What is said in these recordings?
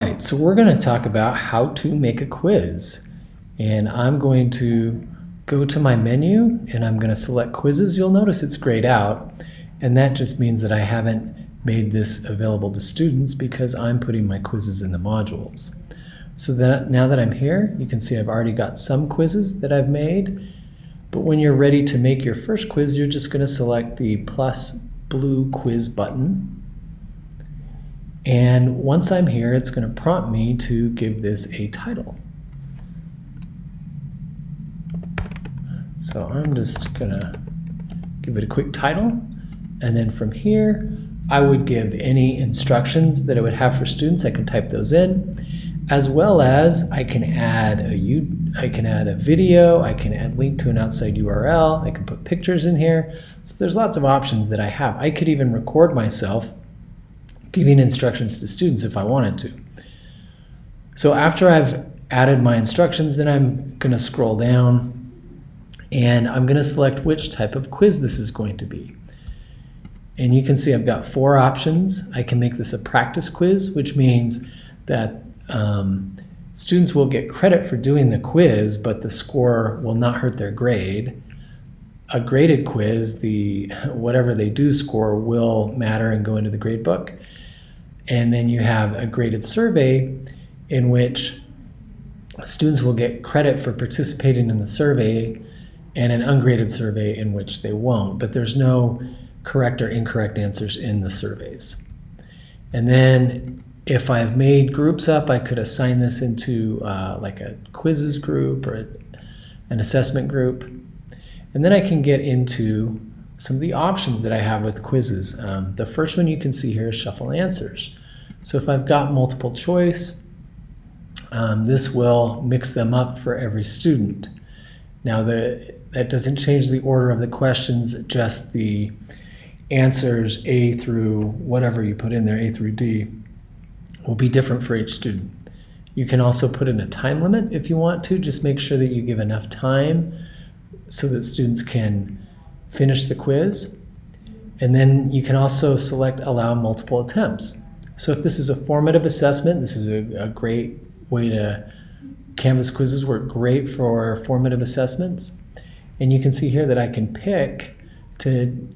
Right, so we're going to talk about how to make a quiz. And I'm going to go to my menu and I'm going to select quizzes. You'll notice it's grayed out, and that just means that I haven't made this available to students because I'm putting my quizzes in the modules. So that now that I'm here, you can see I've already got some quizzes that I've made. But when you're ready to make your first quiz, you're just going to select the plus blue quiz button. And once I'm here, it's going to prompt me to give this a title. So I'm just going to give it a quick title. And then from here, I would give any instructions that I would have for students. I can type those in, as well as I can add a video, I can add link to an outside URL, I can put pictures in here. So there's lots of options that I have. I could even record myself giving instructions to students if I wanted to. So after I've added my instructions, then I'm going to scroll down and I'm going to select which type of quiz this is going to be. And you can see I've got 4 options. I can make this a practice quiz, which means that students will get credit for doing the quiz, but the score will not hurt their grade. A graded quiz, whatever they do score will matter and go into the grade book. And then you have a graded survey in which students will get credit for participating in the survey, and an ungraded survey in which they won't, but there's no correct or incorrect answers in the surveys. And then if I've made groups up, I could assign this into like a quizzes group or an assessment group. And then I can get into some of the options that I have with quizzes. The first one you can see here is shuffle answers. So if I've got multiple choice, this will mix them up for every student. Now that doesn't change the order of the questions, just the answers A through whatever you put in there, A through D, will be different for each student. You can also put in a time limit if you want to. Just make sure that you give enough time so that students can finish the quiz. And then you can also select allow multiple attempts. So if this is a formative assessment, this is a great way to, Canvas quizzes work great for formative assessments. And you can see here that I can pick to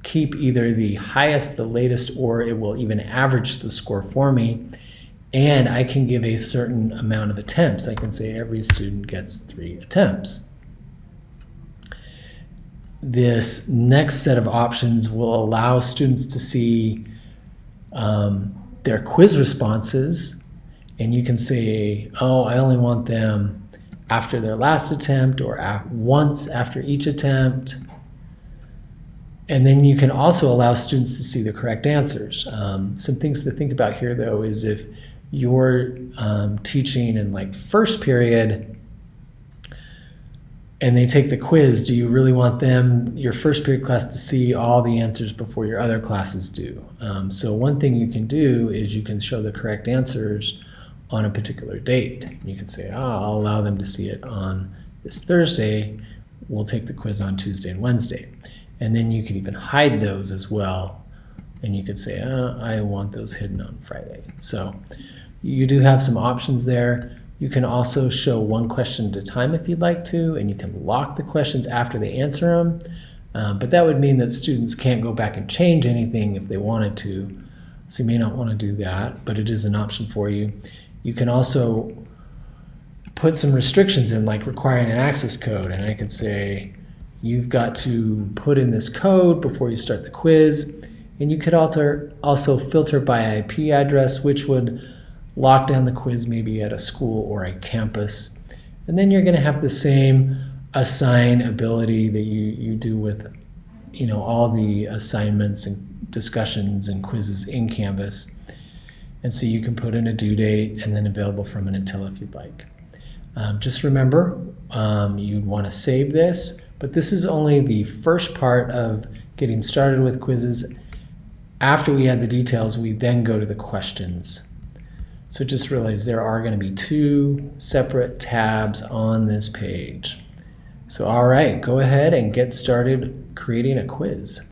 keep either the highest, the latest, or it will even average the score for me. And I can give a certain amount of attempts. I can say every student gets 3 attempts. This next set of options will allow students to see their quiz responses, and you can say, oh, I only want them after their last attempt or once after each attempt. And then you can also allow students to see the correct answers. Some things to think about here, though, is if you're teaching in like first period and they take the quiz, do you really want your first period class to see all the answers before your other classes do? So one thing you can do is you can show the correct answers on a particular date. You can say, I'll allow them to see it on this Thursday. We'll take the quiz on Tuesday and Wednesday. And then you can even hide those as well. And you could say, I want those hidden on Friday. So you do have some options there. You can also show one question at a time if you'd like to, and you can lock the questions after they answer them. But that would mean that students can't go back and change anything if they wanted to. So you may not want to do that, but it is an option for you. You can also put some restrictions in, like requiring an access code. And I could say, you've got to put in this code before you start the quiz. And you could also filter by IP address, which would lock down the quiz maybe at a school or a campus. And then you're going to have the same assign ability that you do with all the assignments and discussions and quizzes in Canvas. And so you can put in a due date and then available from and until if you'd like. Just remember, you'd want to save this, but this is only the first part of getting started with quizzes. After we add the details, we then go to the questions. So just realize there are going to be 2 separate tabs on this page. So all right, go ahead and get started creating a quiz.